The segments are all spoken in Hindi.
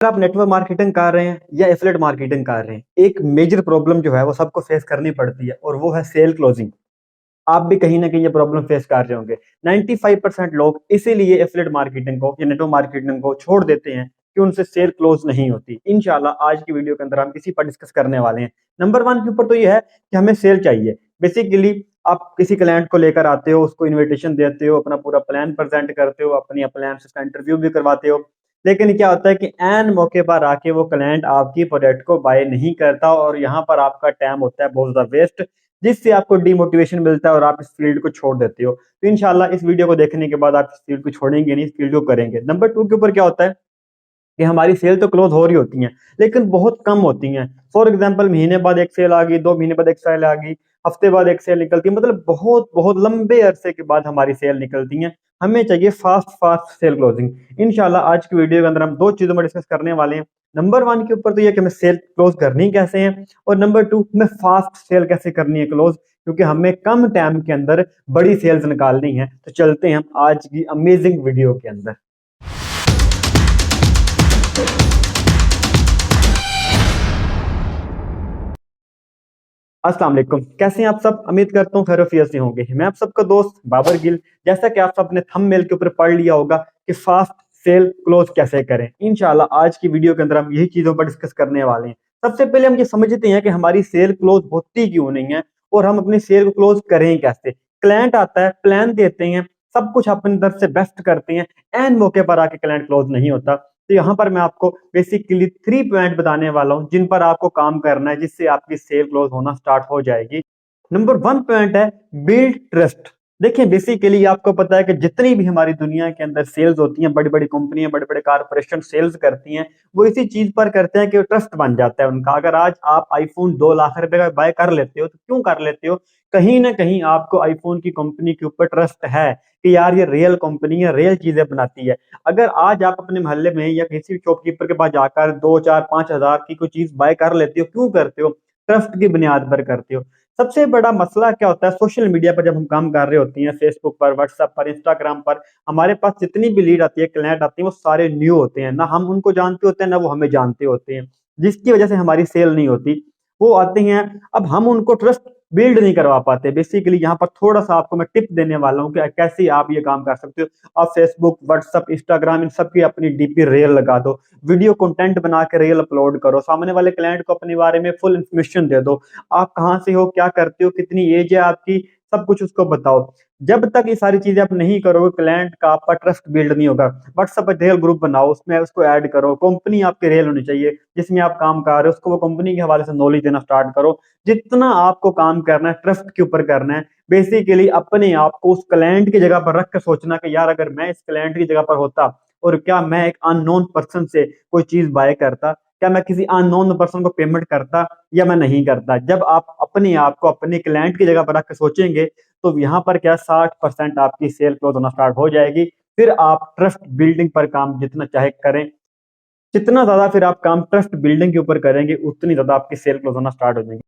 अगर आप नेटवर्क मार्केटिंग कर रहे हैं या एफिलिएट मार्केटिंग कर रहे हैं, एक मेजर प्रॉब्लम जो है वो सबको फेस करनी पड़ती है और वो है सेल क्लोजिंग। आप भी कहीं ना कहीं ये प्रॉब्लम फेस कर रहे होंगे। 95% लोग इसीलिए एफिलिएट मार्केटिंग को या नेटवर्क मार्केटिंग को छोड़ देते हैं कि उनसे सेल क्लोज नहीं होती। इंशाल्लाह आज की वीडियो के अंदर हम इसी पर डिस्कस करने वाले हैं। नंबर वन के ऊपर तो ये है कि हमें सेल चाहिए। बेसिकली आप किसी क्लाइंट को लेकर आते हो, उसको इन्विटेशन देते हो, अपना पूरा प्लान प्रेजेंट करते हो, अपनी अप्लायंसेस का इंटरव्यू भी करवाते हो। लेकिन क्या होता है कि एन मौके पर आके वो क्लाइंट आपकी प्रोडक्ट को बाय नहीं करता और यहाँ पर आपका टाइम होता है बहुत ज्यादा वेस्ट, जिससे आपको डिमोटिवेशन मिलता है और आप इस फील्ड को छोड़ देते हो। तो इंशाल्लाह इस वीडियो को देखने के बाद आप इस फील्ड को छोड़ेंगे नहीं, इस फील्ड को करेंगे। नंबर टू के ऊपर क्या होता है कि हमारी सेल तो क्लोज हो रही होती हैं लेकिन बहुत कम होती हैं। फॉर एग्जांपल महीने बाद एक सेल आ गई, 2 महीने बाद एक सेल आ गई, हफ्ते बाद एक सेल निकलती है, मतलब बहुत बहुत लंबे अरसे के बाद हमारी सेल निकलती हैं। हमें चाहिए फास्ट फास्ट सेल क्लोजिंग। इंशाल्लाह आज की वीडियो के अंदर हम दो चीजों में डिस्कस करने वाले हैं। नंबर वन के ऊपर तो यह कि हमें सेल क्लोज करनी कैसे है, और नंबर टू हमें फास्ट सेल कैसे करनी है क्लोज, क्योंकि हमें कम टाइम के अंदर बड़ी सेल्स निकालनी है। तो चलते हैं हम आज की अमेजिंग वीडियो के अंदर। अस्सलाम वालेकुम, कैसे हैं आप सब? उम्मीद करता हूँ खैरियत से होंगे। मैं आप सबका दोस्त बाबर गिल। जैसा कि आप सब ने थंबनेल के ऊपर पढ़ लिया होगा कि फास्ट सेल क्लोज कैसे करें, इंशाल्लाह आज की वीडियो के अंदर हम यही चीजों पर डिस्कस करने वाले हैं। सबसे पहले हम ये समझते हैं कि हमारी सेल क्लोज होती क्यों नहीं है और हम अपनी सेल को क्लोज करें कैसे। क्लाइंट आता है, प्लान देते हैं, सब कुछ अपनी तरफ से बेस्ट करते हैं, एन मौके पर आके क्लाइंट क्लोज नहीं होता। तो यहाँ पर मैं आपको बेसिकली 3 पॉइंट बताने वाला हूँ जिन पर आपको काम करना है, जिससे आपकी सेल क्लोज होना स्टार्ट हो जाएगी। नंबर वन पॉइंट है बिल्ड ट्रस्ट। देखिए बेसिकली आपको पता है कि जितनी भी हमारी दुनिया के अंदर सेल्स होती हैं, बड़ी बड़ी कंपनियां, बड़े बड़े कारपोरेशन सेल्स करती हैं, वो इसी चीज पर करते हैं कि ट्रस्ट बन जाता है उनका। अगर आज आप आईफोन 2 लाख रुपए का बाय कर लेते हो तो क्यों कर लेते हो? कहीं ना कहीं आपको आईफोन की कंपनी के ऊपर ट्रस्ट है कि यार ये रियल कंपनी है, रियल चीजें बनाती है। अगर आज आप अपने मोहल्ले में या किसी शॉपकीपर के पास जाकर 2 4 5 हज़ार की कोई चीज बाय कर लेते हो, क्यों करते हो? ट्रस्ट की बुनियाद पर करते हो। सबसे बड़ा मसला क्या होता है सोशल मीडिया पर जब हम काम कर रहे होते हैं, फेसबुक पर, व्हाट्सएप पर, इंस्टाग्राम पर, हमारे पास जितनी भी लीड आती है, क्लाइंट आती है, वो सारे न्यू होते हैं। ना हम उनको जानते होते हैं ना वो हमें जानते होते हैं, जिसकी वजह से हमारी सेल नहीं होती। वो आते हैं, अब हम उनको ट्रस्ट बिल्ड नहीं करवा पाते। बेसिकली यहाँ पर थोड़ा सा आपको मैं टिप देने वाला हूँ कि कैसे आप ये काम कर सकते हो। आप फेसबुक, व्हाट्सएप, इंस्टाग्राम इन सब की अपनी डीपी रेल लगा दो, वीडियो कंटेंट बना के रेल अपलोड करो, सामने वाले क्लाइंट को अपने बारे में फुल इन्फॉर्मेशन दे दो। आप कहाँ से हो, क्या करते हो, कितनी एज है आपकी, सब कुछ उसको बताओ। जब तक ये सारी चीजें आप नहीं करोगे, क्लाइंट का आपका ट्रस्ट बिल्ड नहीं होगा। व्हाट्सएप पर रेल ग्रुप बनाओ, उसमें उसको ऐड करो, कंपनी आपके रेल होनी चाहिए जिसमें आप काम कर रहे हो, उसको वो कंपनी के हवाले से नॉलेज देना स्टार्ट करो। जितना आपको काम करना है ट्रस्ट के ऊपर करना है। बेसिकली अपने आप को उस क्लाइंट की जगह पर रख कर सोचना कि यार अगर मैं इस क्लाइंट की जगह पर होता और क्या मैं एक अननोन पर्सन से कोई चीज बाय करता, क्या मैं किसी अननोन पर्सन को पेमेंट करता या मैं नहीं करता। जब आप अपने आप को अपने क्लाइंट की जगह पर रख के सोचेंगे तो यहाँ पर क्या 60% आपकी सेल क्लोज होना स्टार्ट हो जाएगी। फिर आप ट्रस्ट बिल्डिंग पर काम जितना चाहे करें, जितना ज्यादा फिर आप काम ट्रस्ट बिल्डिंग के ऊपर करेंगे उतनी ज्यादा आपकी सेल क्लोज होना स्टार्ट हो जाएगी।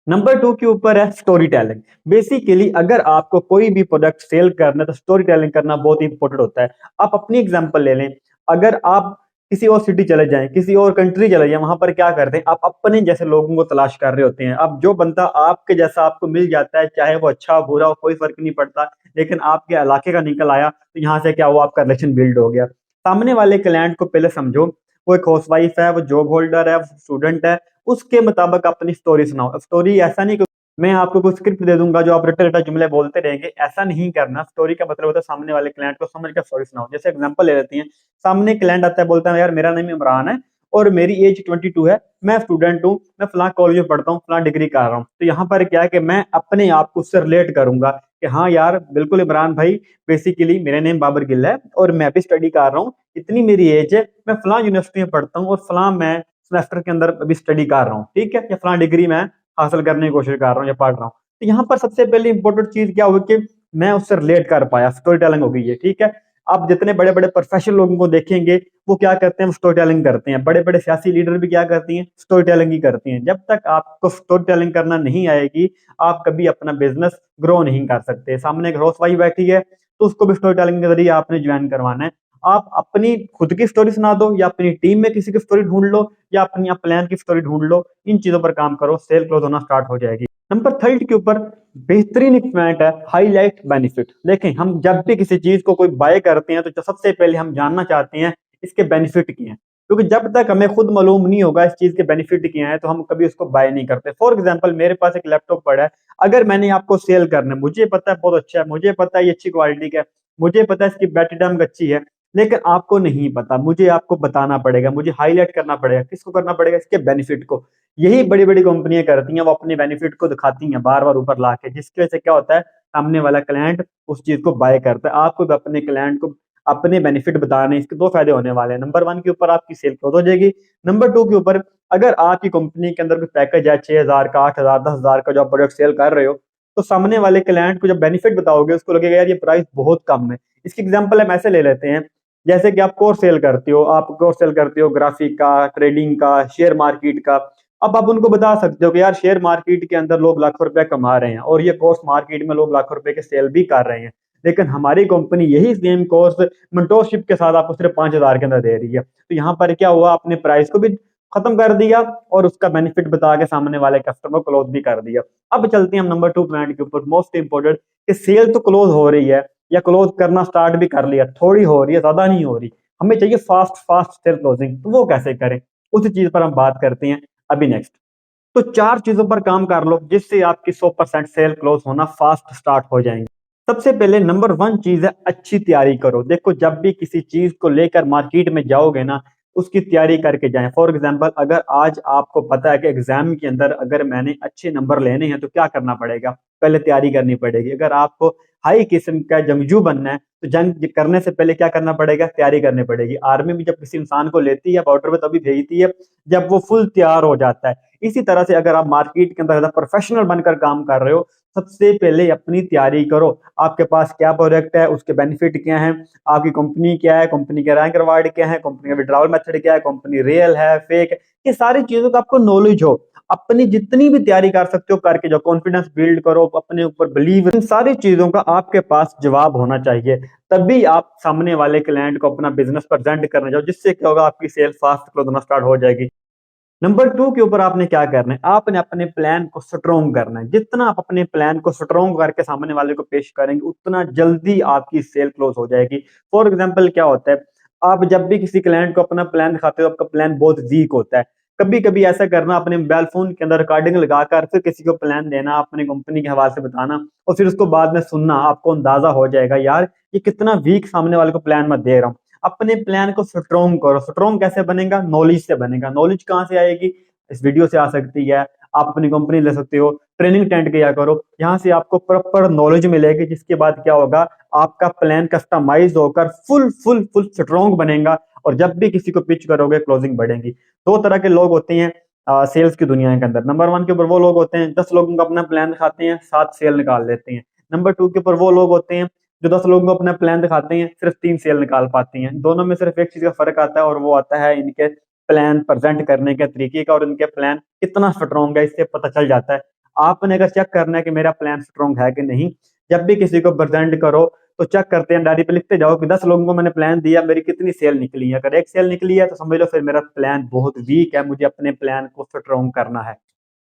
नंबर टू के ऊपर है स्टोरी टेलिंग। बेसिकली अगर आपको कोई भी प्रोडक्ट सेल करना है तो स्टोरी टेलिंग करना बहुत ही इंपॉर्टेंट होता है। आप अपनी एग्जांपल ले लें, अगर आप किसी और सिटी चले जाएं, किसी और कंट्री चले जाएं, वहां पर क्या करते हैं, आप अपने जैसे लोगों को तलाश कर रहे होते हैं। अब जो बंदा आपके जैसा आपको मिल जाता है, चाहे वो अच्छा बुरा हो कोई फर्क नहीं पड़ता, लेकिन आपके इलाके का निकल आया तो यहाँ से क्या हुआ, आपका रिलेशन बिल्ड हो गया। सामने वाले क्लाइंट को पहले समझो, वो एक हाउस वाइफ है, वो जॉब होल्डर है, वो स्टूडेंट है, उसके मुताबिक अपनी स्टोरी सुनाओ। स्टोरी ऐसा नहीं कि मैं आपको कुछ स्क्रिप्ट दे दूंगा जो आप रट्टा रट्टा जुमले बोलते रहेंगे, ऐसा नहीं करना। स्टोरी का मतलब होता है सामने वाले क्लाइंट को समझ कर स्टोरी सुनाओ। जैसे एग्जांपल ले लेते हैं, सामने क्लाइंट आता है, बोलता है यार मेरा नाम इमरान है और मेरी एज 22 है, मैं स्टूडेंट हूँ, मैं फलां कॉलेज में पढ़ता हूँ, फलां डिग्री कर रहा हूँ। तो यहाँ पर क्या है कि मैं अपने आप को उससे रिलेट करूंगा कि हाँ यार बिल्कुल इमरान भाई, बेसिकली मेरा नेम बाबर गिल है और मैं भी स्टडी कर रहा हूँ, इतनी मेरी एज है, मैं फलां यूनिवर्सिटी में पढ़ता हूँ और फलां मैं सेमेस्टर के अंदर अभी स्टडी कर रहा हूँ, ठीक है, या फलां डिग्री मैं हासिल करने की कोशिश कर रहा हूँ या पढ़ रहा हूँ। तो यहाँ पर सबसे पहले इंपॉर्टेंट चीज क्या होगी कि मैं उससे रिलेट कर पाया, स्टोरी टेलिंग हो गई है, ठीक है। आप जितने बड़े बड़े प्रोफेशनल लोगों को देखेंगे वो क्या करते हैं, वो स्टोरी टेलिंग करते हैं। बड़े बड़े सियासी लीडर भी क्या करती हैं, स्टोरी टेलिंग ही करती हैं। जब तक आपको स्टोरी टेलिंग करना नहीं आएगी, आप कभी अपना बिजनेस ग्रो नहीं कर सकते। सामने एक हाउस वाइफ बैठी है तो उसको भी स्टोरी टेलिंग के जरिए आपने ज्वाइन करवाना है। आप अपनी खुद की स्टोरी सुना दो या अपनी टीम में किसी की स्टोरी ढूंढ लो या अपनी आप प्लान की स्टोरी ढूंढ लो, इन चीजों पर काम करो, सेल क्लोज होना स्टार्ट हो जाएगी। नंबर थर्ड के ऊपर बेहतरीन एक पॉइंट है, हाईलाइट बेनिफिट। देखें, हम जब भी किसी चीज को कोई बाय करते हैं तो जो सबसे पहले हम जानना चाहते हैं इसके बेनिफिट क्या हैं, क्योंकि जब तक हमें खुद मालूम नहीं होगा इस चीज के बेनिफिट क्या है तो हम कभी उसको बाय नहीं करते। फॉर एग्जांपल, मेरे पास एक लैपटॉप पड़ा है, अगर मैंने आपको सेल करना है, मुझे पता है बहुत अच्छा है, मुझे पता है ये अच्छी क्वालिटी का है, मुझे पता है इसकी बैटरी डाउन अच्छी है, लेकिन आपको नहीं पता, मुझे आपको बताना पड़ेगा, मुझे हाईलाइट करना पड़ेगा। किसको करना पड़ेगा? इसके बेनिफिट को। यही बड़ी बड़ी कंपनियां करती हैं, वो अपने बेनिफिट को दिखाती हैं बार बार ऊपर ला के, जिसकी वजह से क्या होता है, सामने वाला क्लाइंट उस चीज को बाय करता है। आपको भी अपने क्लाइंट को अपने बेनिफिट बताने, इसके दो फायदे होने वाले हैं। नंबर वन के ऊपर आपकी सेल क्लोज हो जाएगी। नंबर टू के ऊपर, अगर आपकी कंपनी के अंदर कोई पैकेज है 6,000 का, 8,000, 10,000 का जो आप प्रोडक्ट सेल कर रहे हो, तो सामने वाले क्लाइंट को जब बेनिफिट बताओगे उसको लगेगा यार ये प्राइस बहुत कम है। इसकी एग्जांपल हम ऐसे ले लेते हैं, जैसे कि आप कोर्स सेल करते हो, आप कोर्स सेल करते हो ग्राफिक का, ट्रेडिंग का, शेयर मार्केट का। अब आप उनको बता सकते हो कि यार शेयर मार्केट के अंदर लोग लाखों रुपए कमा रहे हैं और ये कोर्स मार्केट में लोग लाखों रुपए के सेल भी कर रहे हैं, लेकिन हमारी कंपनी यही सेम कोर्स मेंटोरशिप के साथ आपको सिर्फ 5,000 के अंदर दे रही है। तो यहाँ पर क्या हुआ, आपने प्राइस को भी खत्म कर दिया और उसका बेनिफिट बता के सामने वाले कस्टमर को क्लोज भी कर दिया। अब चलते हैं हम नंबर टू पॉइंट के ऊपर, मोस्ट इंपोर्टेंट, कि सेल तो क्लोज हो रही है या क्लोज करना स्टार्ट भी कर लिया, थोड़ी हो रही है, ज्यादा नहीं हो रही, हमें चाहिए फास्ट फास्ट सेल क्लोजिंग, तो वो कैसे करें, उसी चीज पर हम बात करते हैं अभी नेक्स्ट। तो चार चीजों पर काम कर लो जिससे आपकी 100% सेल क्लोज होना फास्ट स्टार्ट हो जाएंगे। सबसे पहले नंबर वन चीज है, अच्छी तैयारी करो। देखो, जब भी किसी चीज को लेकर मार्केट में जाओगे ना, उसकी तैयारी करके जाएं। फॉर एग्जांपल, अगर आज आपको पता है कि एग्जाम के अंदर अगर मैंने अच्छे नंबर लेने हैं तो क्या करना पड़ेगा, पहले तैयारी करनी पड़ेगी। अगर आपको हाई किस्म का जंगजू बनना है तो जंग करने से पहले क्या करना पड़ेगा, तैयारी करनी पड़ेगी। आर्मी भी जब किसी इंसान को लेती है बॉर्डर पे तभी भेजती है जब वो फुल तैयार हो जाता है। इसी तरह से अगर आप मार्केट के अंदर प्रोफेशनल बनकर काम कर रहे हो, सबसे पहले अपनी तैयारी करो। आपके पास क्या प्रोडक्ट है, उसके बेनिफिट क्या हैं, आपकी कंपनी क्या है, कंपनी के रैंक रिवार्ड क्या है, कंपनी का विड्रॉवल मेथड क्या है, कंपनी रियल है फेक, ये सारी चीजों का आपको नॉलेज हो। अपनी जितनी भी तैयारी कर सकते हो करके जो कॉन्फिडेंस बिल्ड करो, अपने ऊपर बिलीव, इन सारी चीजों का आपके पास जवाब होना चाहिए। तभी आप सामने वाले क्लाइंट को अपना बिजनेस प्रेजेंट करने जाओ, जिससे क्या होगा, आपकी सेल फास्ट क्लोज होना स्टार्ट हो जाएगी। नंबर टू के ऊपर आपने क्या करना है, आपने अपने प्लान को स्ट्रोंग करना है। जितना आप अपने प्लान को स्ट्रोंग करके सामने वाले को पेश करेंगे उतना जल्दी आपकी सेल क्लोज हो जाएगी। फॉर एग्जांपल, क्या होता है, आप जब भी किसी क्लाइंट को अपना प्लान दिखाते हो, आपका प्लान बहुत वीक होता है। कभी कभी ऐसा करना, अपने मोबाइल फोन के अंदर रिकॉर्डिंग लगाकर फिर किसी को प्लान देना, अपनी कंपनी के हवाले से बताना और फिर उसको बाद में सुनना, आपको अंदाजा हो जाएगा यार ये कितना वीक सामने वाले को प्लान मैं दे रहा हूँ। अपने प्लान को स्ट्रोंग करो। स्ट्रोंग कैसे बनेगा, नॉलेज से बनेगा। नॉलेज कहाँ से आएगी, इस वीडियो से आ सकती है, आप अपनी कंपनी ले सकते हो, ट्रेनिंग अटेंड किया करो, यहाँ से आपको प्रॉपर नॉलेज मिलेगी, जिसके बाद क्या होगा, आपका प्लान कस्टमाइज होकर फुल फुल फुल स्ट्रोंग बनेगा और जब भी किसी को पिच करोगे क्लोजिंग बढ़ेगी। दो तरह के लोग होते हैं सेल्स की दुनिया के अंदर। नंबर वन के ऊपर वो लोग होते हैं 10 लोगों को अपना प्लान दिखाते हैं, 7 सेल निकाल लेते हैं। नंबर टू के ऊपर वो लोग होते हैं जो 10 लोगों को अपना प्लान दिखाते हैं, सिर्फ 3 सेल निकाल पाती हैं। दोनों में सिर्फ एक चीज का फर्क आता है और वो आता है इनके प्लान प्रेजेंट करने के तरीके का और इनके प्लान कितना स्ट्रॉन्ग है, इससे पता चल जाता है। आपने अगर चेक करना है कि मेरा प्लान स्ट्रॉन्ग है कि नहीं, जब भी किसी को प्रेजेंट करो तो चेक करते हैं, डायरी पे लिखते जाओ कि 10 लोगों को मैंने प्लान दिया, मेरी कितनी सेल निकली है। अगर एक सेल निकली है तो समझ लो फिर मेरा प्लान बहुत वीक है, मुझे अपने प्लान को स्ट्रॉन्ग करना है।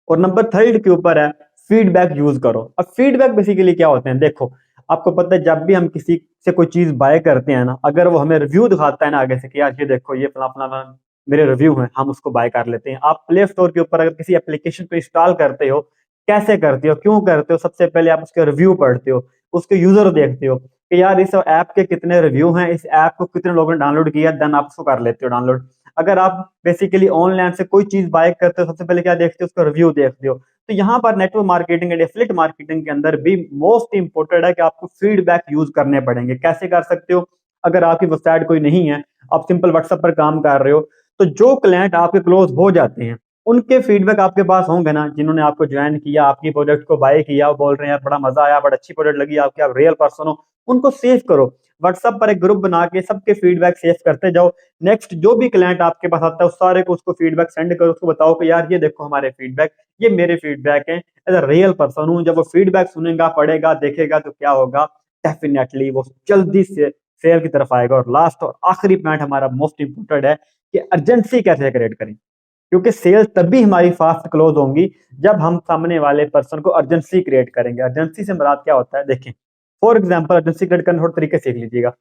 और नंबर थर्ड के ऊपर है, फीडबैक यूज करो। अब फीडबैक बेसिकली क्या होते हैं, देखो, आपको पता है जब भी हम किसी से कोई चीज बाय करते हैं ना, अगर वो हमें रिव्यू दिखाता है ना आगे से कि यार ये देखो ये फला फला मेरे रिव्यू हैं, हम उसको बाय कर लेते हैं। आप प्ले स्टोर के ऊपर अगर किसी एप्लीकेशन को इंस्टॉल करते हो, कैसे करते हो, क्यों करते हो, सबसे पहले आप उसके रिव्यू पढ़ते हो, उसके यूजर देखते हो कि यार इस ऐप के कितने रिव्यू हैं, इस ऐप को कितने लोगों ने डाउनलोड किया, देन आप उसको कर लेते हो डाउनलोड। अगर आप बेसिकली ऑनलाइन से कोई चीज बाय करते हो, सबसे पहले क्या देखते हो, उसका रिव्यू देखते हो। तो यहाँ पर network marketing and affiliate marketing के अंदर भी मोस्ट इंपोर्टेंट है कि आपको फीडबैक यूज करने पड़ेंगे। कैसे कर सकते हो, अगर आपकी वेबसाइट कोई नहीं है, आप सिंपल व्हाट्सएप पर काम कर रहे हो, तो जो क्लाइंट आपके क्लोज हो जाते हैं उनके फीडबैक आपके पास होंगे ना, जिन्होंने आपको ज्वाइन किया, आपकी प्रोडक्ट को बाय किया, वो बोल रहे हैं यार बड़ा मजा आया, बड़ा अच्छी प्रोडक्ट लगी आपकी, आप रियल पर्सन हो, उनको सेव करो। व्हाट्सएप पर एक ग्रुप बना के सबके फीडबैक सेव करते जाओ। नेक्स्ट जो भी क्लाइंट आपके पास आता है उस सारे को उसको फीडबैक सेंड करो, उसको बताओ कि यार ये देखो हमारे फीडबैक, ये मेरे फीडबैक है, एज अ रियल पर्सन हूँ। जब वो फीडबैक सुनेगा, पढ़ेगा, देखेगा तो क्या होगा, डेफिनेटली वो जल्दी से सेल की तरफ आएगा। और लास्ट और आखिरी पॉइंट हमारा मोस्ट इंपोर्टेंट है कि अर्जेंसी कैसे क्रिएट करें, क्योंकि सेल तभी हमारी फास्ट क्लोज होंगी जब हम सामने वाले पर्सन को अर्जेंसी क्रिएट करेंगे। अर्जेंसी से मुराद क्या होता है, देखें फॉर एग्जांपल अर्जेंसी क्रिएट करने थोड़े तरीके सीख लीजिएगा।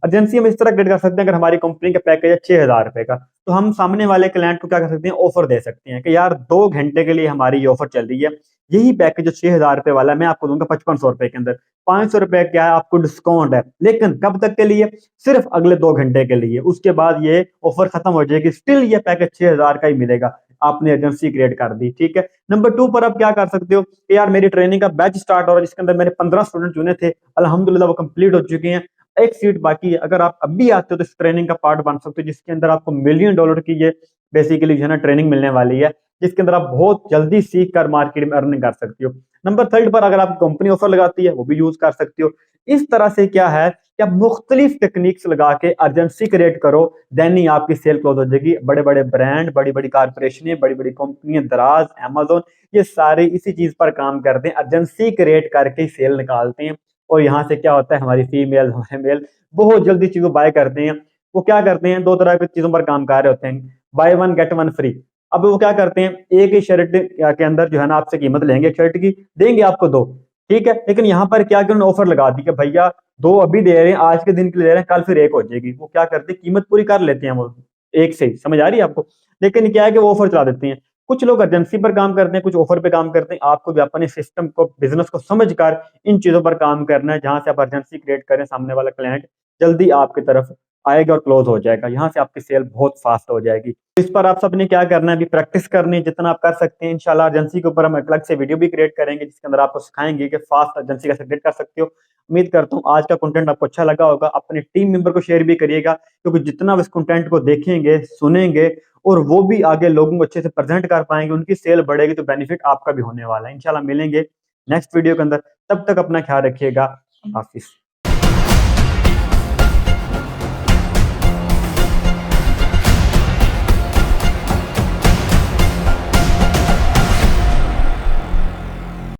अर्जेंसी हम इस तरह क्रिएट कर सकते हैं, अगर हमारी कंपनी का पैकेज है 6,000 रुपए का, तो हम सामने वाले क्लाइंट को क्या कर सकते हैं, ऑफर दे सकते हैं कि यार 2 घंटे के लिए हमारी ये ऑफर चल रही है, यही पैकेज जो 6,000 रुपए वाला है मैं आपको दूंगा 5500 रुपए के अंदर, 500 रुपए क्या है आपको डिस्काउंट है, लेकिन कब तक के लिए, सिर्फ अगले 2 घंटे के लिए, उसके बाद ये ऑफर खत्म हो जाएगी, स्टिल ये पैकेज 6,000 का ही मिलेगा। आपने एजेंसी क्रिएट कर दी, ठीक है। नंबर 2 पर आप क्या कर सकते हो कि यार मेरी ट्रेनिंग का बैच स्टार्ट हो रहा है जिसके अंदर मैंने 15 स्टूडेंट चुने थे, अल्हम्दुलिल्लाह वो कंप्लीट हो चुके हैं, एक सीट बाकी है। अगर आप अभी आते हो तो इस ट्रेनिंग का पार्ट बन सकते हो, जिसके अंदर आपको $1,000,000 की ये बेसिकली जो है ना ट्रेनिंग मिलने वाली है, जिसके अंदर आप बहुत जल्दी सीख कर मार्केट में अर्निंग कर सकते हो। नंबर 3 पर अगर आप कंपनी ऑफर लगाती है वो भी यूज कर सकते हो। इस तरह से क्या है कि आप मुख्तलिफ टेक्निक्स लगा के अर्जेंसी क्रिएट करो, देन ही आपकी सेल क्लोज हो जाएगी। बड़े बड़े ब्रांड, बड़ी बड़ी कारपोरेशनें, बड़ी बड़ी कंपनियां, दराज, अमेजोन, ये सारे इसी चीज पर काम करते हैं, अर्जेंसी क्रिएट करके सेल निकालते हैं। और यहाँ से क्या होता है, हमारी फीमेल हमारे मेल बहुत जल्दी चीजों बाय करते हैं। वो क्या करते हैं, दो तरह की चीजों पर काम कर रहे होते हैं, by one get one free. अब वो क्या करते हैं, एक ही शर्ट के अंदर जो है ना आपसे कीमत लेंगे शर्ट की, देंगे आपको दो, ठीक है, लेकिन यहाँ पर क्या कि उन्होंने ऑफर लगा दी कि भैया दो अभी दे रहे हैं, आज के दिन के लिए दे रहे हैं, कल फिर एक हो जाएगी। वो क्या करते हैं, कीमत पूरी कर लेते हैं वो एक से ही, समझ आ रही है आपको। लेकिन क्या है कि वो ऑफर चला देते हैं। कुछ लोग एजेंसी पर काम करते हैं, कुछ ऑफर पे काम करते हैं। आपको भी अपने सिस्टम को, बिजनेस को समझकर इन चीजों पर काम करना है, जहां से आप अर्जेंसी क्रिएट करें, सामने वाला क्लाइंट जल्दी आपकी तरफ आएगा और क्लोज हो जाएगा, यहाँ से आपकी सेल बहुत फास्ट हो जाएगी। इस पर आप सबने क्या करना है, अभी प्रैक्टिस करनी है जितना आप कर सकते हैं। इंशाल्लाह एजेंसी के ऊपर हम एक अलग से वीडियो भी क्रिएट करेंगे जिसके अंदर आपको सिखाएंगे कि फास्ट एजेंसी कैसे क्रिएट कर सकते हो। उम्मीद करता हूँ आज का कंटेंट आपको अच्छा लगा होगा। अपने टीम मेंबर को शेयर भी करिएगा, क्योंकि जितना इस कंटेंट को देखेंगे, सुनेंगे और वो भी आगे लोगों को अच्छे से प्रेजेंट कर पाएंगे, उनकी सेल बढ़ेगी, तो बेनिफिट आपका भी होने वाला है। इंशाल्लाह मिलेंगे नेक्स्ट वीडियो के अंदर, तब तक अपना ख्याल रखिएगा। हाफिज।